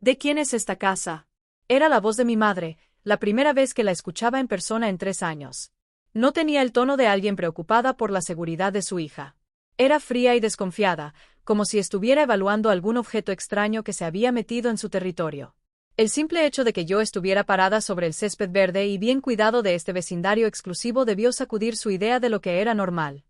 ¿De quién es esta casa? Era la voz de mi madre, la primera vez que la escuchaba en persona en 3 años. No tenía el tono de alguien preocupada por la seguridad de su hija. Era fría y desconfiada, como si estuviera evaluando algún objeto extraño que se había metido en su territorio. El simple hecho de que yo estuviera parada sobre el césped verde y bien cuidado de este vecindario exclusivo debió sacudir su idea de lo que era normal.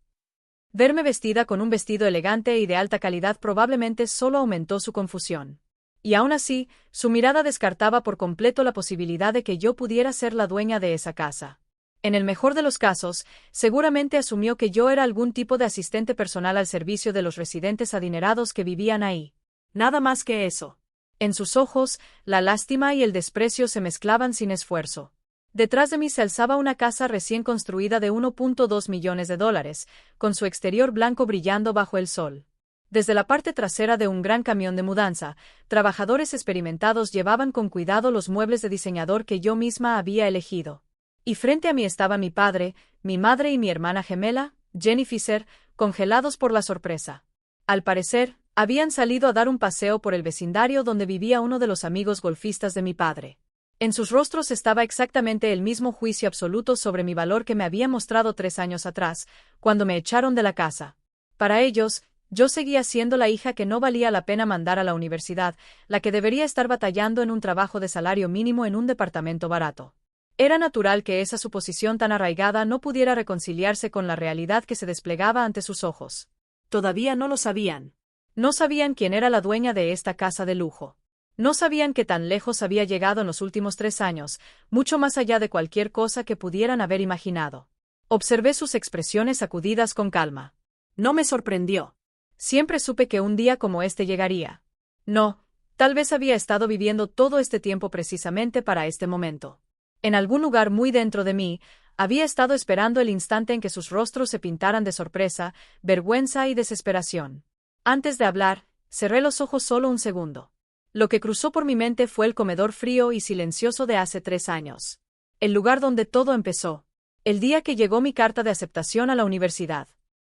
Verme vestida con un vestido elegante y de alta calidad probablemente solo aumentó su confusión. Y aún así, su mirada descartaba por completo la posibilidad de que yo pudiera ser la dueña de esa casa. En el mejor de los casos, seguramente asumió que yo era algún tipo de asistente personal al servicio de los residentes adinerados que vivían ahí. Nada más que eso. En sus ojos, la lástima y el desprecio se mezclaban sin esfuerzo. Detrás de mí se alzaba una casa recién construida de $1.2 millones, con su exterior blanco brillando bajo el sol. Desde la parte trasera de un gran camión de mudanza, trabajadores experimentados llevaban con cuidado los muebles de diseñador que yo misma había elegido. Y frente a mí estaba mi padre, mi madre y mi hermana gemela, Jenny Fisher, congelados por la sorpresa. Al parecer, habían salido a dar un paseo por el vecindario donde vivía uno de los amigos golfistas de mi padre. En sus rostros estaba exactamente el mismo juicio absoluto sobre mi valor que me había mostrado 3 años atrás, cuando me echaron de la casa. Para ellos, yo seguía siendo la hija que no valía la pena mandar a la universidad, la que debería estar batallando en un trabajo de salario mínimo en un departamento barato. Era natural que esa suposición tan arraigada no pudiera reconciliarse con la realidad que se desplegaba ante sus ojos. Todavía no lo sabían. No sabían quién era la dueña de esta casa de lujo. No sabían que tan lejos había llegado en los últimos 3 años, mucho más allá de cualquier cosa que pudieran haber imaginado. Observé sus expresiones sacudidas con calma. No me sorprendió. Siempre supe que un día como este llegaría. No, tal vez había estado viviendo todo este tiempo precisamente para este momento. En algún lugar muy dentro de mí, había estado esperando el instante en que sus rostros se pintaran de sorpresa, vergüenza y desesperación. Antes de hablar, cerré los ojos solo un segundo. Lo que cruzó por mi mente fue el comedor frío y silencioso de hace 3 años. El lugar donde todo empezó. El día que llegó mi carta de aceptación a la universidad.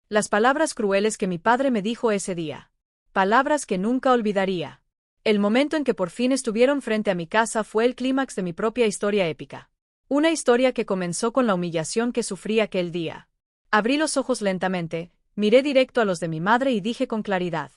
Las palabras crueles que mi padre me dijo ese día. Palabras que nunca olvidaría. El momento en que por fin estuvieron frente a mi casa fue el clímax de mi propia historia épica. Una historia que comenzó con la humillación que sufrí aquel día. Abrí los ojos lentamente, miré directo a los de mi madre y dije con claridad: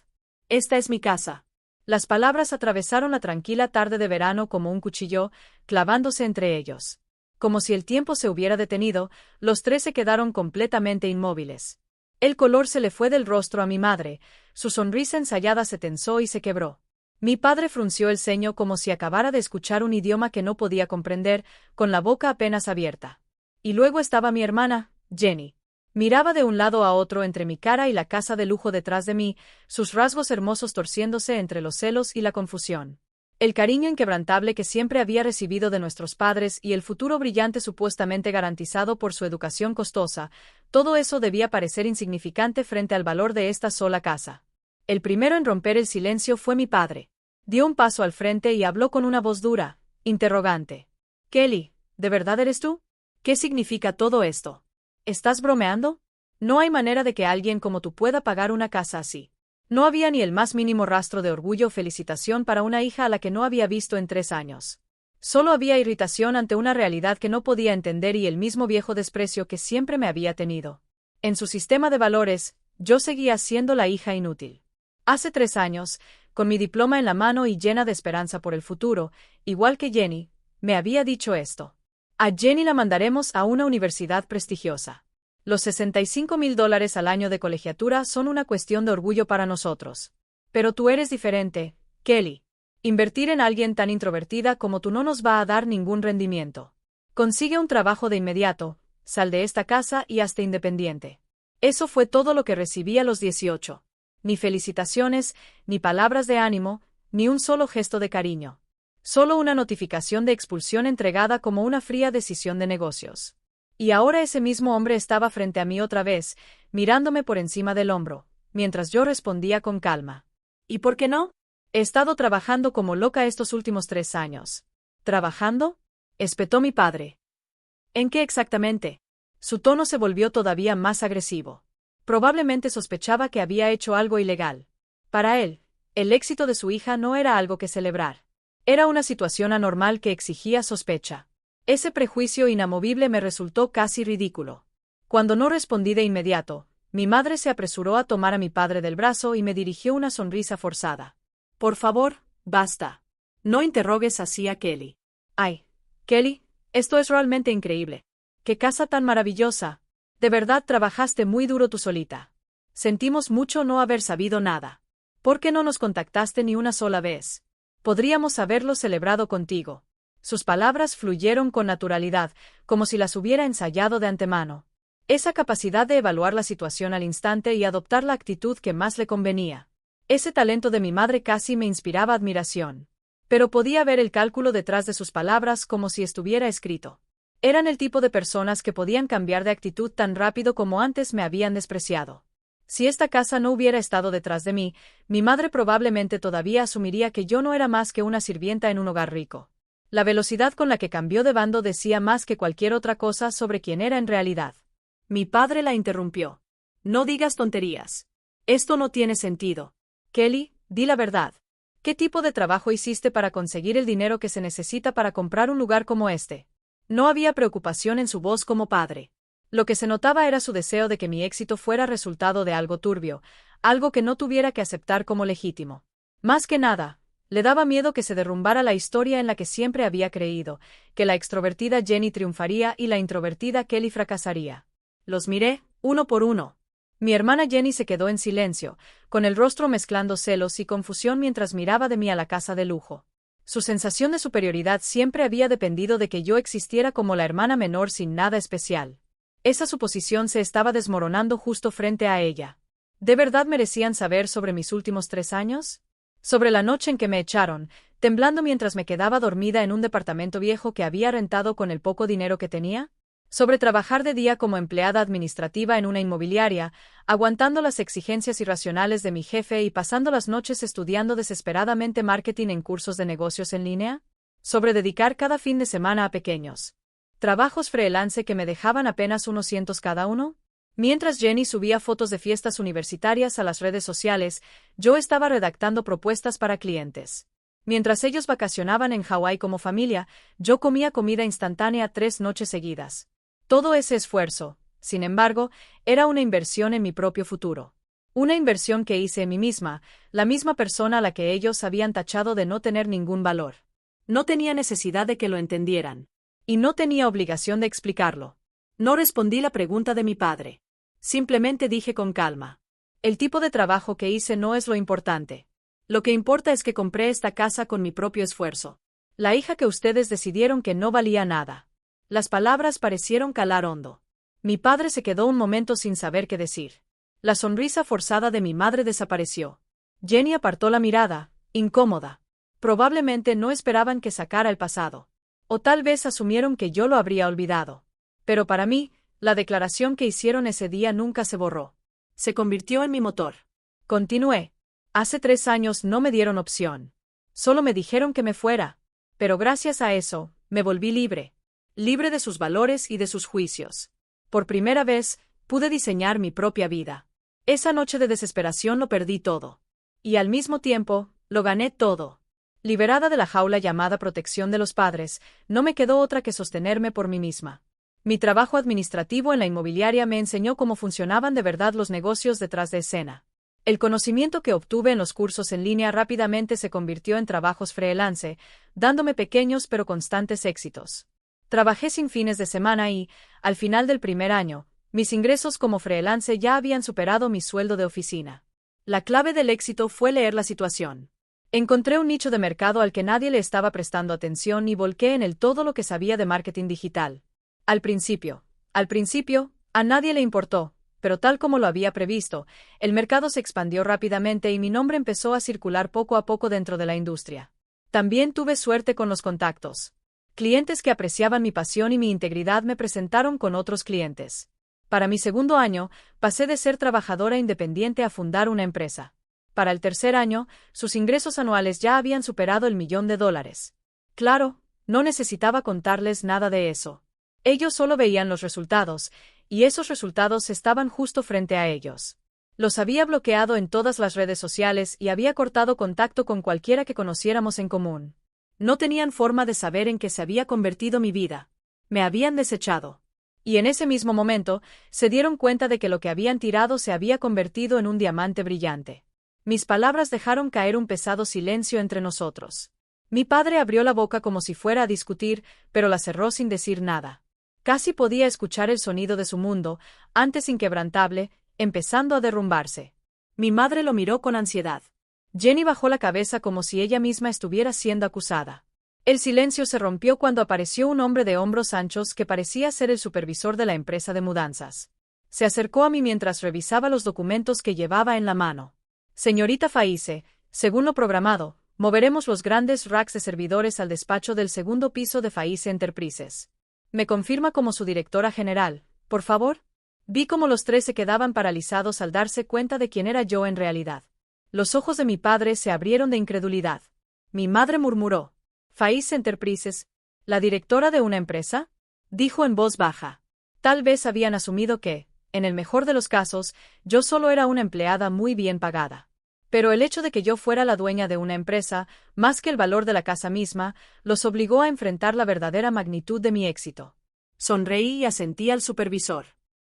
«Esta es mi casa». Las palabras atravesaron la tranquila tarde de verano como un cuchillo, clavándose entre ellos. Como si el tiempo se hubiera detenido, los tres se quedaron completamente inmóviles. El color se le fue del rostro a mi madre, su sonrisa ensayada se tensó y se quebró. Mi padre frunció el ceño como si acabara de escuchar un idioma que no podía comprender, con la boca apenas abierta. Y luego estaba mi hermana, Jenny. Miraba de un lado a otro entre mi cara y la casa de lujo detrás de mí, sus rasgos hermosos torciéndose entre los celos y la confusión. El cariño inquebrantable que siempre había recibido de nuestros padres y el futuro brillante supuestamente garantizado por su educación costosa, todo eso debía parecer insignificante frente al valor de esta sola casa. El primero en romper el silencio fue mi padre. Dio un paso al frente y habló con una voz dura, interrogante. «Kelly, ¿de verdad eres tú? ¿Qué significa todo esto? ¿Estás bromeando? No hay manera de que alguien como tú pueda pagar una casa así». No había ni el más mínimo rastro de orgullo o felicitación para una hija a la que no había visto en 3 años. Solo había irritación ante una realidad que no podía entender y el mismo viejo desprecio que siempre me había tenido. En su sistema de valores, yo seguía siendo la hija inútil. Hace 3 años, con mi diploma en la mano y llena de esperanza por el futuro, igual que Jenny, me había dicho esto. A Jenny la mandaremos a una universidad prestigiosa. Los $65,000 al año de colegiatura son una cuestión de orgullo para nosotros. Pero tú eres diferente, Kelly. Invertir en alguien tan introvertida como tú no nos va a dar ningún rendimiento. Consigue un trabajo de inmediato, sal de esta casa y hazte independiente. Eso fue todo lo que recibí a los 18. Ni felicitaciones, ni palabras de ánimo, ni un solo gesto de cariño. Solo una notificación de expulsión entregada como una fría decisión de negocios. Y ahora ese mismo hombre estaba frente a mí otra vez, mirándome por encima del hombro, mientras yo respondía con calma. ¿Y por qué no? He estado trabajando como loca estos últimos 3 años. ¿Trabajando?, espetó mi padre. ¿En qué exactamente? Su tono se volvió todavía más agresivo. Probablemente sospechaba que había hecho algo ilegal. Para él, el éxito de su hija no era algo que celebrar. Era una situación anormal que exigía sospecha. Ese prejuicio inamovible me resultó casi ridículo. Cuando no respondí de inmediato, mi madre se apresuró a tomar a mi padre del brazo y me dirigió una sonrisa forzada. Por favor, basta. No interrogues así a Kelly. Ay, Kelly, esto es realmente increíble. ¡Qué casa tan maravillosa! De verdad trabajaste muy duro tú solita. Sentimos mucho no haber sabido nada. ¿Por qué no nos contactaste ni una sola vez? Podríamos haberlo celebrado contigo. Sus palabras fluyeron con naturalidad, como si las hubiera ensayado de antemano. Esa capacidad de evaluar la situación al instante y adoptar la actitud que más le convenía. Ese talento de mi madre casi me inspiraba admiración. Pero podía ver el cálculo detrás de sus palabras como si estuviera escrito. Eran el tipo de personas que podían cambiar de actitud tan rápido como antes me habían despreciado. Si esta casa no hubiera estado detrás de mí, mi madre probablemente todavía asumiría que yo no era más que una sirvienta en un hogar rico. La velocidad con la que cambió de bando decía más que cualquier otra cosa sobre quién era en realidad. Mi padre la interrumpió. No digas tonterías. Esto no tiene sentido. Kelly, di la verdad. ¿Qué tipo de trabajo hiciste para conseguir el dinero que se necesita para comprar un lugar como este? No había preocupación en su voz como padre. Lo que se notaba era su deseo de que mi éxito fuera resultado de algo turbio, algo que no tuviera que aceptar como legítimo. Más que nada, le daba miedo que se derrumbara la historia en la que siempre había creído, que la extrovertida Jenny triunfaría y la introvertida Kelly fracasaría. Los miré, uno por uno. Mi hermana Jenny se quedó en silencio, con el rostro mezclando celos y confusión mientras miraba de mí a la casa de lujo. Su sensación de superioridad siempre había dependido de que yo existiera como la hermana menor sin nada especial. Esa suposición se estaba desmoronando justo frente a ella. ¿De verdad merecían saber sobre mis últimos 3 años? Sobre la noche en que me echaron, temblando mientras me quedaba dormida en un departamento viejo que había rentado con el poco dinero que tenía. Sobre trabajar de día como empleada administrativa en una inmobiliaria, aguantando las exigencias irracionales de mi jefe y pasando las noches estudiando desesperadamente marketing en cursos de negocios en línea. Sobre dedicar cada fin de semana a pequeños trabajos freelance que me dejaban apenas unos cientos cada uno. Mientras Jenny subía fotos de fiestas universitarias a las redes sociales, yo estaba redactando propuestas para clientes. Mientras ellos vacacionaban en Hawái como familia, yo comía comida instantánea 3 noches seguidas. Todo ese esfuerzo, sin embargo, era una inversión en mi propio futuro. Una inversión que hice en mí misma, la misma persona a la que ellos habían tachado de no tener ningún valor. No tenía necesidad de que lo entendieran. Y no tenía obligación de explicarlo. No respondí la pregunta de mi padre. Simplemente dije con calma. El tipo de trabajo que hice no es lo importante. Lo que importa es que compré esta casa con mi propio esfuerzo. La hija que ustedes decidieron que no valía nada. Las palabras parecieron calar hondo. Mi padre se quedó un momento sin saber qué decir. La sonrisa forzada de mi madre desapareció. Jenny apartó la mirada, incómoda. Probablemente no esperaban que sacara el pasado. O tal vez asumieron que yo lo habría olvidado. Pero para mí, la declaración que hicieron ese día nunca se borró. Se convirtió en mi motor. Continué. Hace 3 años no me dieron opción. Solo me dijeron que me fuera. Pero gracias a eso, me volví libre. Libre de sus valores y de sus juicios. Por primera vez, pude diseñar mi propia vida. Esa noche de desesperación lo perdí todo. Y al mismo tiempo, lo gané todo. Liberada de la jaula llamada protección de los padres, no me quedó otra que sostenerme por mí misma. Mi trabajo administrativo en la inmobiliaria me enseñó cómo funcionaban de verdad los negocios detrás de escena. El conocimiento que obtuve en los cursos en línea rápidamente se convirtió en trabajos freelance, dándome pequeños pero constantes éxitos. Trabajé sin fines de semana y, al final del primer año, mis ingresos como freelance ya habían superado mi sueldo de oficina. La clave del éxito fue leer la situación. Encontré un nicho de mercado al que nadie le estaba prestando atención y volqué en él todo lo que sabía de marketing digital. Al principio, a nadie le importó, pero tal como lo había previsto, el mercado se expandió rápidamente y mi nombre empezó a circular poco a poco dentro de la industria. También tuve suerte con los contactos. Clientes que apreciaban mi pasión y mi integridad me presentaron con otros clientes. Para mi segundo año, pasé de ser trabajadora independiente a fundar una empresa. Para el tercer año, sus ingresos anuales ya habían superado el $1.000.000. Claro, no necesitaba contarles nada de eso. Ellos solo veían los resultados, y esos resultados estaban justo frente a ellos. Los había bloqueado en todas las redes sociales y había cortado contacto con cualquiera que conociéramos en común. No tenían forma de saber en qué se había convertido mi vida. Me habían desechado. Y en ese mismo momento, se dieron cuenta de que lo que habían tirado se había convertido en un diamante brillante. Mis palabras dejaron caer un pesado silencio entre nosotros. Mi padre abrió la boca como si fuera a discutir, pero la cerró sin decir nada. Casi podía escuchar el sonido de su mundo, antes inquebrantable, empezando a derrumbarse. Mi madre lo miró con ansiedad. Jenny bajó la cabeza como si ella misma estuviera siendo acusada. El silencio se rompió cuando apareció un hombre de hombros anchos que parecía ser el supervisor de la empresa de mudanzas. Se acercó a mí mientras revisaba los documentos que llevaba en la mano. Señorita Faize, según lo programado, moveremos los grandes racks de servidores al despacho del segundo piso de Faize Enterprises. ¿Me confirma como su directora general, por favor? Vi cómo los tres se quedaban paralizados al darse cuenta de quién era yo en realidad. Los ojos de mi padre se abrieron de incredulidad. Mi madre murmuró. ¿Faize Enterprises, la directora de una empresa? Dijo en voz baja. Tal vez habían asumido que, en el mejor de los casos, yo solo era una empleada muy bien pagada. Pero el hecho de que yo fuera la dueña de una empresa, más que el valor de la casa misma, los obligó a enfrentar la verdadera magnitud de mi éxito. Sonreí y asentí al supervisor.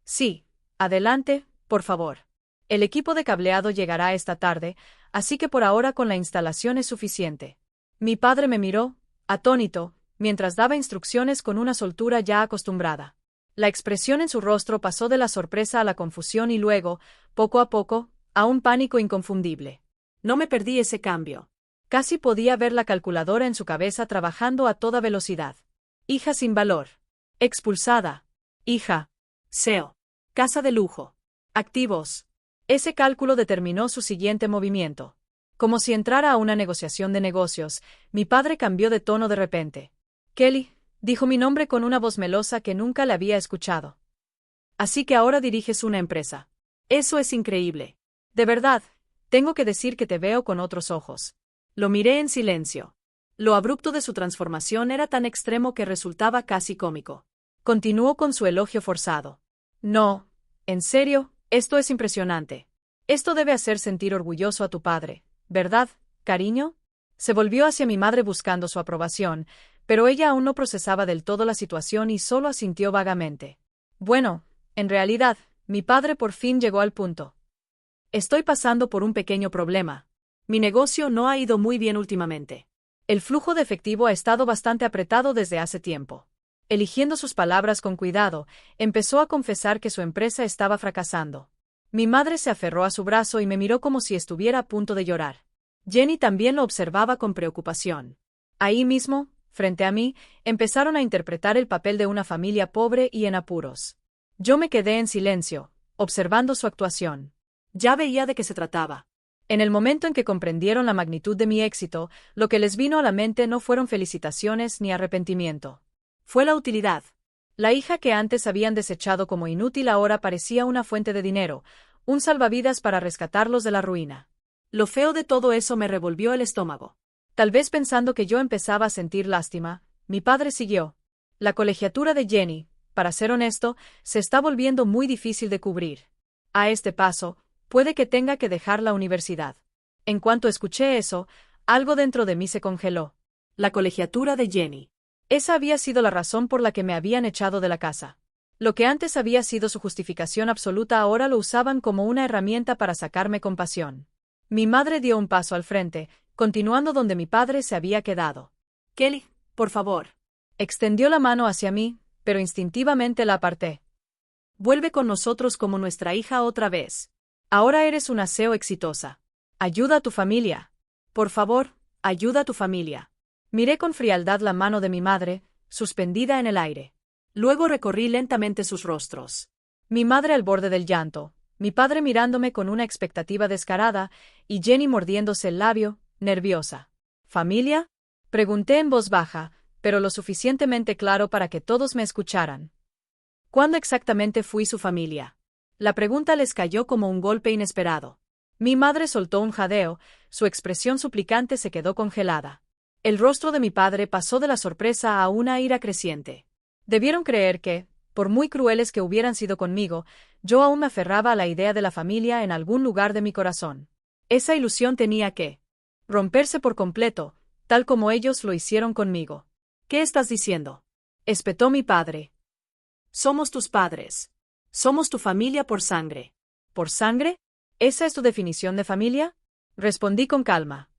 Sí, adelante, por favor. El equipo de cableado llegará esta tarde, así que por ahora con la instalación es suficiente. Mi padre me miró, atónito, mientras daba instrucciones con una soltura ya acostumbrada. La expresión en su rostro pasó de la sorpresa a la confusión y luego, poco a poco, a un pánico inconfundible. No me perdí ese cambio. Casi podía ver la calculadora en su cabeza trabajando a toda velocidad. Hija sin valor. Expulsada. Hija. SEO. Casa de lujo. Activos. Ese cálculo determinó su siguiente movimiento. Como si entrara a una negociación de negocios, mi padre cambió de tono de repente. Kelly, dijo mi nombre con una voz melosa que nunca le había escuchado. Así que ahora diriges una empresa. Eso es increíble. De verdad, tengo que decir que te veo con otros ojos. Lo miré en silencio. Lo abrupto de su transformación era tan extremo que resultaba casi cómico. Continuó con su elogio forzado. No, en serio, esto es impresionante. Esto debe hacer sentir orgulloso a tu padre. ¿Verdad, cariño? Se volvió hacia mi madre buscando su aprobación, pero ella aún no procesaba del todo la situación y solo asintió vagamente. Bueno, en realidad, mi padre por fin llegó al punto. Estoy pasando por un pequeño problema. Mi negocio no ha ido muy bien últimamente. El flujo de efectivo ha estado bastante apretado desde hace tiempo. Eligiendo sus palabras con cuidado, empezó a confesar que su empresa estaba fracasando. Mi madre se aferró a su brazo y me miró como si estuviera a punto de llorar. Jenny también lo observaba con preocupación. Ahí mismo, frente a mí, empezaron a interpretar el papel de una familia pobre y en apuros. Yo me quedé en silencio, observando su actuación. Ya veía de qué se trataba. En el momento en que comprendieron la magnitud de mi éxito, lo que les vino a la mente no fueron felicitaciones ni arrepentimiento. Fue la utilidad. La hija que antes habían desechado como inútil ahora parecía una fuente de dinero, un salvavidas para rescatarlos de la ruina. Lo feo de todo eso me revolvió el estómago. Tal vez pensando que yo empezaba a sentir lástima, mi padre siguió. La colegiatura de Jenny, para ser honesto, se está volviendo muy difícil de cubrir. A este paso, puede que tenga que dejar la universidad. En cuanto escuché eso, algo dentro de mí se congeló. La colegiatura de Jenny. Esa había sido la razón por la que me habían echado de la casa. Lo que antes había sido su justificación absoluta ahora lo usaban como una herramienta para sacarme compasión. Mi madre dio un paso al frente, continuando donde mi padre se había quedado. Kelly, por favor. Extendió la mano hacia mí, pero instintivamente la aparté. Vuelve con nosotros como nuestra hija otra vez. Ahora eres una CEO exitosa. Ayuda a tu familia. Por favor, ayuda a tu familia. Miré con frialdad la mano de mi madre, suspendida en el aire. Luego recorrí lentamente sus rostros. Mi madre al borde del llanto, mi padre mirándome con una expectativa descarada, y Jenny mordiéndose el labio, nerviosa. ¿Familia? Pregunté en voz baja, pero lo suficientemente claro para que todos me escucharan. ¿Cuándo exactamente fui su familia? La pregunta les cayó como un golpe inesperado. Mi madre soltó un jadeo, su expresión suplicante se quedó congelada. El rostro de mi padre pasó de la sorpresa a una ira creciente. Debieron creer que, por muy crueles que hubieran sido conmigo, yo aún me aferraba a la idea de la familia en algún lugar de mi corazón. Esa ilusión tenía que romperse por completo, tal como ellos lo hicieron conmigo. ¿Qué estás diciendo?, espetó mi padre. Somos tus padres. Somos tu familia por sangre. ¿Por sangre? ¿Esa es tu definición de familia?, respondí con calma.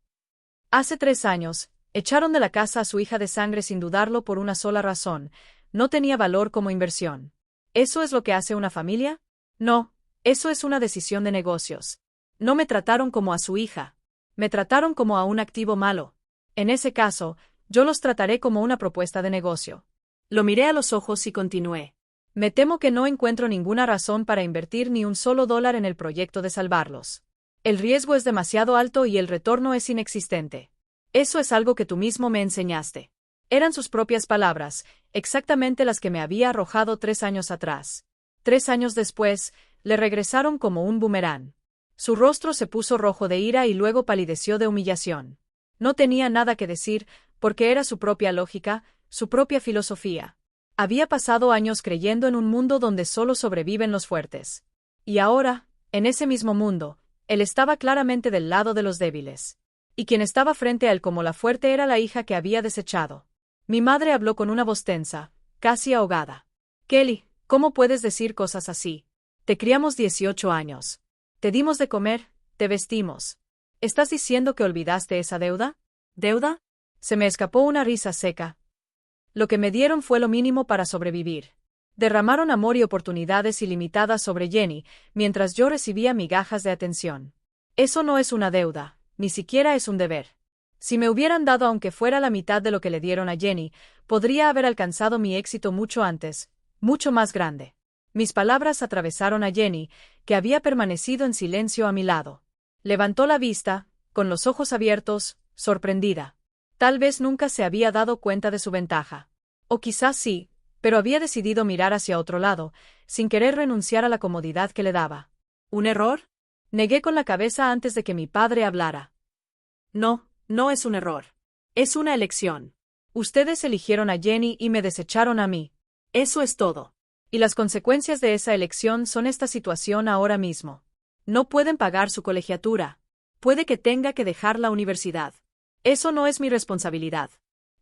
Hace 3 años, echaron de la casa a su hija de sangre sin dudarlo por una sola razón: no tenía valor como inversión. ¿Eso es lo que hace una familia? No, eso es una decisión de negocios. No me trataron como a su hija. Me trataron como a un activo malo. En ese caso, yo los trataré como una propuesta de negocio. Lo miré a los ojos y continué. Me temo que no encuentro ninguna razón para invertir ni un solo dólar en el proyecto de salvarlos. El riesgo es demasiado alto y el retorno es inexistente. Eso es algo que tú mismo me enseñaste. Eran sus propias palabras, exactamente las que me había arrojado 3 años atrás. 3 años después, le regresaron como un boomerang. Su rostro se puso rojo de ira y luego palideció de humillación. No tenía nada que decir, porque era su propia lógica, su propia filosofía. Había pasado años creyendo en un mundo donde solo sobreviven los fuertes. Y ahora, en ese mismo mundo, él estaba claramente del lado de los débiles. Y quien estaba frente a él como la fuerte era la hija que había desechado. Mi madre habló con una voz tensa, casi ahogada. Kelly, ¿cómo puedes decir cosas así? Te criamos 18 años. Te dimos de comer, te vestimos. ¿Estás diciendo que olvidaste esa deuda? ¿Deuda? Se me escapó una risa seca. Lo que me dieron fue lo mínimo para sobrevivir. Derramaron amor y oportunidades ilimitadas sobre Jenny, mientras yo recibía migajas de atención. Eso no es una deuda, ni siquiera es un deber. Si me hubieran dado aunque fuera la mitad de lo que le dieron a Jenny, podría haber alcanzado mi éxito mucho antes, mucho más grande. Mis palabras atravesaron a Jenny, que había permanecido en silencio a mi lado. Levantó la vista, con los ojos abiertos, sorprendida. Tal vez nunca se había dado cuenta de su ventaja. O quizás sí, pero había decidido mirar hacia otro lado, sin querer renunciar a la comodidad que le daba. ¿Un error? Negué con la cabeza antes de que mi padre hablara. No, no es un error. Es una elección. Ustedes eligieron a Jenny y me desecharon a mí. Eso es todo. Y las consecuencias de esa elección son esta situación ahora mismo. No pueden pagar su colegiatura. Puede que tenga que dejar la universidad. Eso no es mi responsabilidad.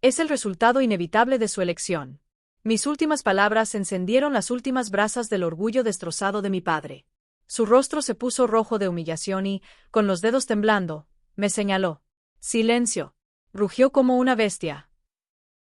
Es el resultado inevitable de su elección. Mis últimas palabras encendieron las últimas brasas del orgullo destrozado de mi padre. Su rostro se puso rojo de humillación y, con los dedos temblando, me señaló. Silencio. Rugió como una bestia.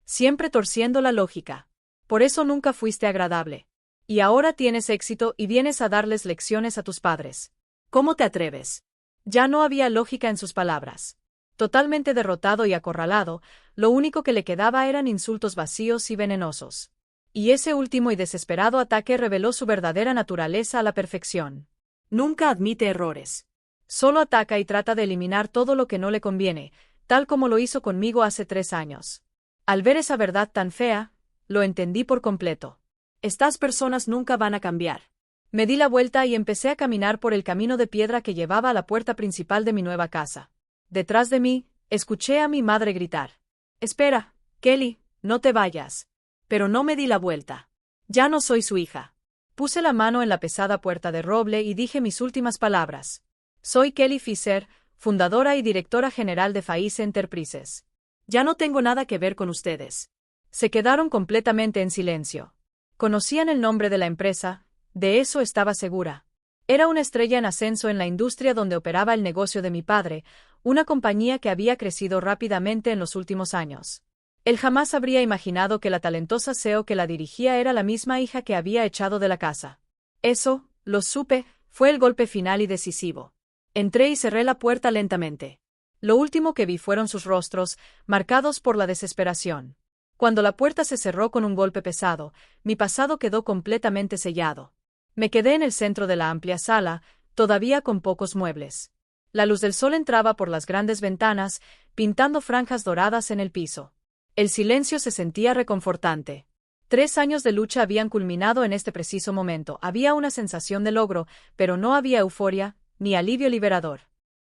Siempre torciendo la lógica. Por eso nunca fuiste agradable. Y ahora tienes éxito y vienes a darles lecciones a tus padres. ¿Cómo te atreves? Ya no había lógica en sus palabras. Totalmente derrotado y acorralado, lo único que le quedaba eran insultos vacíos y venenosos. Y ese último y desesperado ataque reveló su verdadera naturaleza a la perfección. Nunca admite errores. Solo ataca y trata de eliminar todo lo que no le conviene, tal como lo hizo conmigo hace 3 años. Al ver esa verdad tan fea, lo entendí por completo. Estas personas nunca van a cambiar. Me di la vuelta y empecé a caminar por el camino de piedra que llevaba a la puerta principal de mi nueva casa. Detrás de mí, escuché a mi madre gritar. Espera, Kelly, no te vayas. Pero no me di la vuelta. Ya no soy su hija. Puse la mano en la pesada puerta de roble y dije mis últimas palabras. Soy Kelly Fisher, fundadora y directora general de Faiz Enterprises. Ya no tengo nada que ver con ustedes. Se quedaron completamente en silencio. Conocían el nombre de la empresa, de eso estaba segura. Era una estrella en ascenso en la industria donde operaba el negocio de mi padre, una compañía que había crecido rápidamente en los últimos años. Él jamás habría imaginado que la talentosa CEO que la dirigía era la misma hija que había echado de la casa. Eso, lo supe, fue el golpe final y decisivo. Entré y cerré la puerta lentamente. Lo último que vi fueron sus rostros, marcados por la desesperación. Cuando la puerta se cerró con un golpe pesado, mi pasado quedó completamente sellado. Me quedé en el centro de la amplia sala, todavía con pocos muebles. La luz del sol entraba por las grandes ventanas, pintando franjas doradas en el piso. El silencio se sentía reconfortante. 3 años de lucha habían culminado en este preciso momento. Había una sensación de logro, pero no había euforia, ni alivio liberador.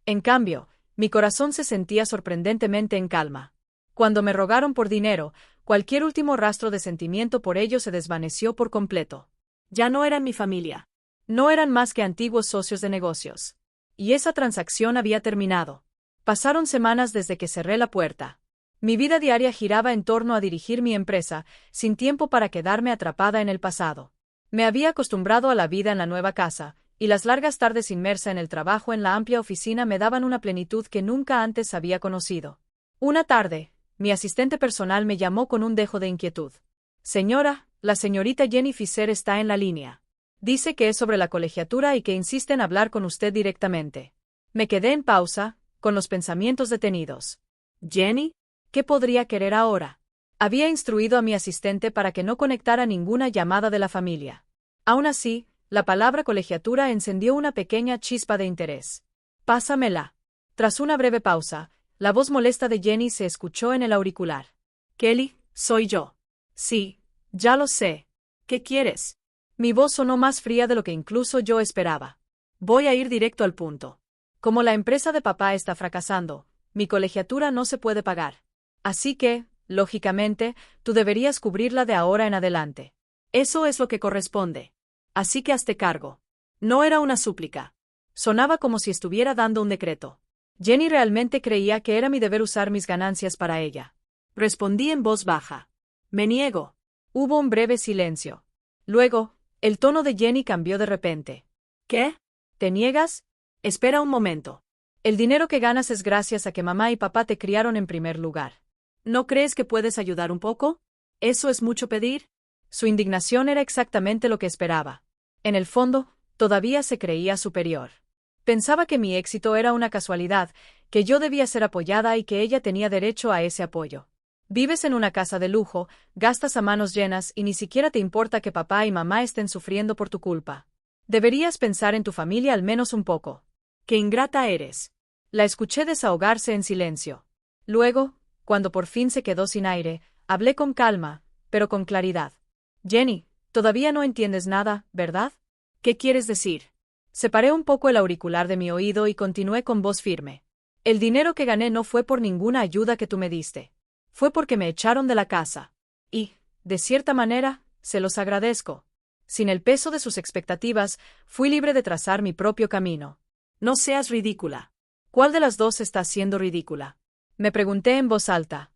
En cambio, mi corazón se sentía sorprendentemente en calma. Cuando me rogaron por dinero, cualquier último rastro de sentimiento por ello se desvaneció por completo. Ya no eran mi familia. No eran más que antiguos socios de negocios. Y esa transacción había terminado. Pasaron semanas desde que cerré la puerta. Mi vida diaria giraba en torno a dirigir mi empresa, sin tiempo para quedarme atrapada en el pasado. Me había acostumbrado a la vida en la nueva casa, y las largas tardes inmersa en el trabajo en la amplia oficina me daban una plenitud que nunca antes había conocido. Una tarde, mi asistente personal me llamó con un dejo de inquietud. Señora, la señorita Jenny Fisher está en la línea. Dice que es sobre la colegiatura y que insiste en hablar con usted directamente. Me quedé en pausa, con los pensamientos detenidos. ¿Jenny? ¿Qué podría querer ahora? Había instruido a mi asistente para que no conectara ninguna llamada de la familia. Aún así, la palabra colegiatura encendió una pequeña chispa de interés. Pásamela. Tras una breve pausa, la voz molesta de Jenny se escuchó en el auricular. Kelly, soy yo. Sí, ya lo sé. ¿Qué quieres? Mi voz sonó más fría de lo que incluso yo esperaba. Voy a ir directo al punto. Como la empresa de papá está fracasando, mi colegiatura no se puede pagar. Así que, lógicamente, tú deberías cubrirla de ahora en adelante. Eso es lo que corresponde. Así que hazte cargo. No era una súplica. Sonaba como si estuviera dando un decreto. Jenny realmente creía que era mi deber usar mis ganancias para ella. Respondí en voz baja. Me niego. Hubo un breve silencio. Luego, el tono de Jenny cambió de repente. ¿Qué? ¿Te niegas? Espera un momento. El dinero que ganas es gracias a que mamá y papá te criaron en primer lugar. ¿No crees que puedes ayudar un poco? ¿Eso es mucho pedir? Su indignación era exactamente lo que esperaba. En el fondo, todavía se creía superior. Pensaba que mi éxito era una casualidad, que yo debía ser apoyada y que ella tenía derecho a ese apoyo. Vives en una casa de lujo, gastas a manos llenas y ni siquiera te importa que papá y mamá estén sufriendo por tu culpa. Deberías pensar en tu familia al menos un poco. ¡Qué ingrata eres! La escuché desahogarse en silencio. Luego, cuando por fin se quedó sin aire, hablé con calma, pero con claridad. Jenny, todavía no entiendes nada, ¿verdad? ¿Qué quieres decir? Separé un poco el auricular de mi oído y continué con voz firme. El dinero que gané no fue por ninguna ayuda que tú me diste. Fue porque me echaron de la casa. Y, de cierta manera, se los agradezco. Sin el peso de sus expectativas, fui libre de trazar mi propio camino. No seas ridícula. ¿Cuál de las dos está siendo ridícula? Me pregunté en voz alta.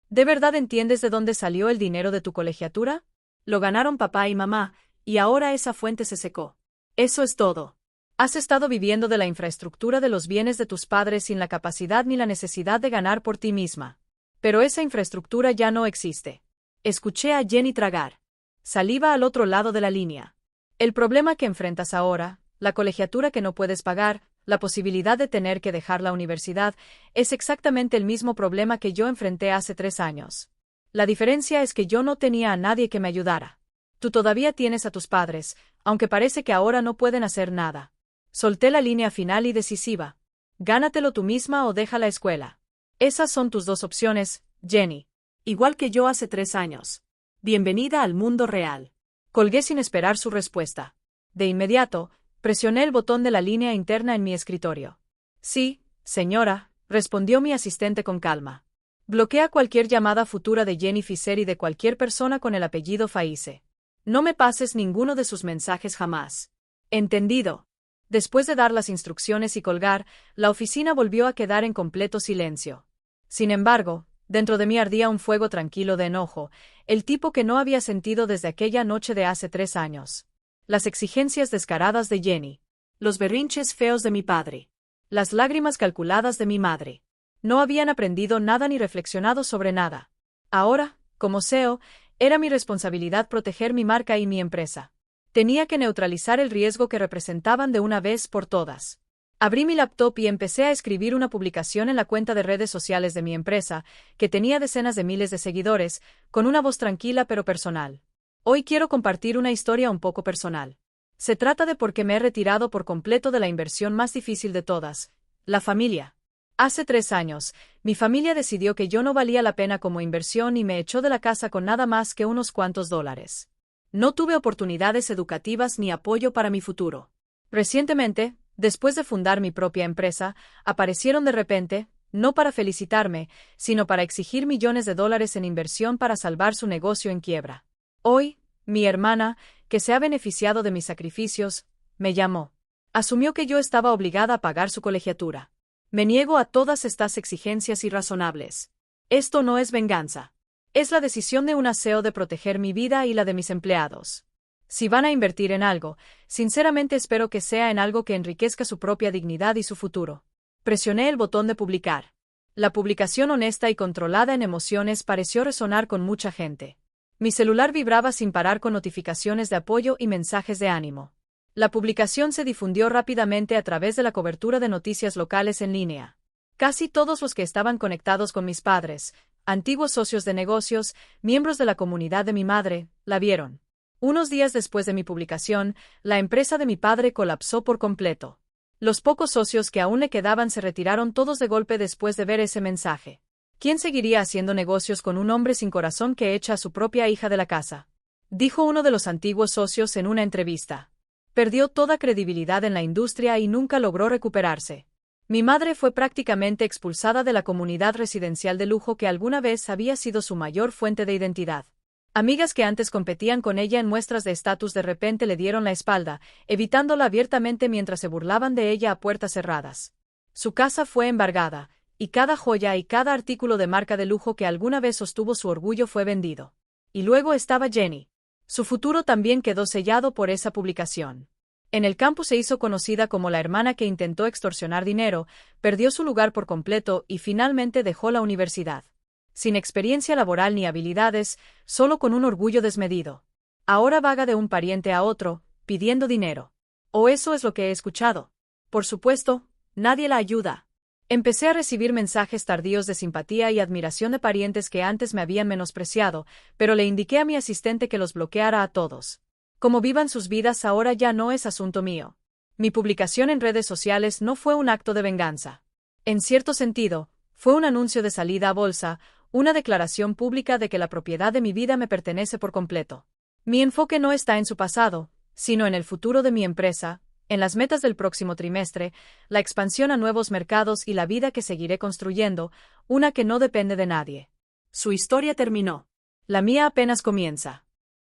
¿De verdad entiendes de dónde salió el dinero de tu colegiatura? Lo ganaron papá y mamá, y ahora esa fuente se secó. Eso es todo. Has estado viviendo de la infraestructura de los bienes de tus padres sin la capacidad ni la necesidad de ganar por ti misma. Pero esa infraestructura ya no existe. Escuché a Jenny tragar saliva al otro lado de la línea. El problema que enfrentas ahora, la colegiatura que no puedes pagar, la posibilidad de tener que dejar la universidad, es exactamente el mismo problema que yo enfrenté hace 3 años. La diferencia es que yo no tenía a nadie que me ayudara. Tú todavía tienes a tus padres, aunque parece que ahora no pueden hacer nada. Solté la línea final y decisiva. Gánatelo tú misma o deja la escuela. Esas son tus dos opciones, Jenny. Igual que yo hace 3 años. Bienvenida al mundo real. Colgué sin esperar su respuesta. De inmediato, presioné el botón de la línea interna en mi escritorio. Sí, señora, respondió mi asistente con calma. Bloquea cualquier llamada futura de Jenny Fisher y de cualquier persona con el apellido Faice. No me pases ninguno de sus mensajes jamás. Entendido. Después de dar las instrucciones y colgar, la oficina volvió a quedar en completo silencio. Sin embargo, dentro de mí ardía un fuego tranquilo de enojo, el tipo que no había sentido desde aquella noche de hace 3 años. Las exigencias descaradas de Jenny. Los berrinches feos de mi padre. Las lágrimas calculadas de mi madre. No habían aprendido nada ni reflexionado sobre nada. Ahora, como CEO, era mi responsabilidad proteger mi marca y mi empresa. Tenía que neutralizar el riesgo que representaban de una vez por todas. Abrí mi laptop y empecé a escribir una publicación en la cuenta de redes sociales de mi empresa, que tenía decenas de miles de seguidores, con una voz tranquila pero personal. Hoy quiero compartir una historia un poco personal. Se trata de por qué me he retirado por completo de la inversión más difícil de todas, la familia. Hace 3 años, mi familia decidió que yo no valía la pena como inversión y me echó de la casa con nada más que unos cuantos dólares. No tuve oportunidades educativas ni apoyo para mi futuro. Recientemente, después de fundar mi propia empresa, aparecieron de repente, no para felicitarme, sino para exigir millones de dólares en inversión para salvar su negocio en quiebra. Hoy, mi hermana, que se ha beneficiado de mis sacrificios, me llamó. Asumió que yo estaba obligada a pagar su colegiatura. Me niego a todas estas exigencias irrazonables. Esto no es venganza. Es la decisión de una CEO de proteger mi vida y la de mis empleados. Si van a invertir en algo, sinceramente espero que sea en algo que enriquezca su propia dignidad y su futuro. Presioné el botón de publicar. La publicación honesta y controlada en emociones pareció resonar con mucha gente. Mi celular vibraba sin parar con notificaciones de apoyo y mensajes de ánimo. La publicación se difundió rápidamente a través de la cobertura de noticias locales en línea. Casi todos los que estaban conectados con mis padres, antiguos socios de negocios, miembros de la comunidad de mi madre, la vieron. Unos días después de mi publicación, la empresa de mi padre colapsó por completo. Los pocos socios que aún le quedaban se retiraron todos de golpe después de ver ese mensaje. ¿Quién seguiría haciendo negocios con un hombre sin corazón que echa a su propia hija de la casa?, dijo uno de los antiguos socios en una entrevista. Perdió toda credibilidad en la industria y nunca logró recuperarse. Mi madre fue prácticamente expulsada de la comunidad residencial de lujo que alguna vez había sido su mayor fuente de identidad. Amigas que antes competían con ella en muestras de estatus de repente le dieron la espalda, evitándola abiertamente mientras se burlaban de ella a puertas cerradas. Su casa fue embargada, y cada joya y cada artículo de marca de lujo que alguna vez sostuvo su orgullo fue vendido. Y luego estaba Jenny. Su futuro también quedó sellado por esa publicación. En el campus se hizo conocida como la hermana que intentó extorsionar dinero, perdió su lugar por completo y finalmente dejó la universidad. Sin experiencia laboral ni habilidades, solo con un orgullo desmedido. Ahora vaga de un pariente a otro, pidiendo dinero. O eso es lo que he escuchado. Por supuesto, nadie la ayuda. Empecé a recibir mensajes tardíos de simpatía y admiración de parientes que antes me habían menospreciado, pero le indiqué a mi asistente que los bloqueara a todos. Como vivan sus vidas ahora ya no es asunto mío. Mi publicación en redes sociales no fue un acto de venganza. En cierto sentido, fue un anuncio de salida a bolsa, una declaración pública de que la propiedad de mi vida me pertenece por completo. Mi enfoque no está en su pasado, sino en el futuro de mi empresa, en las metas del próximo trimestre, la expansión a nuevos mercados y la vida que seguiré construyendo, una que no depende de nadie. Su historia terminó. La mía apenas comienza.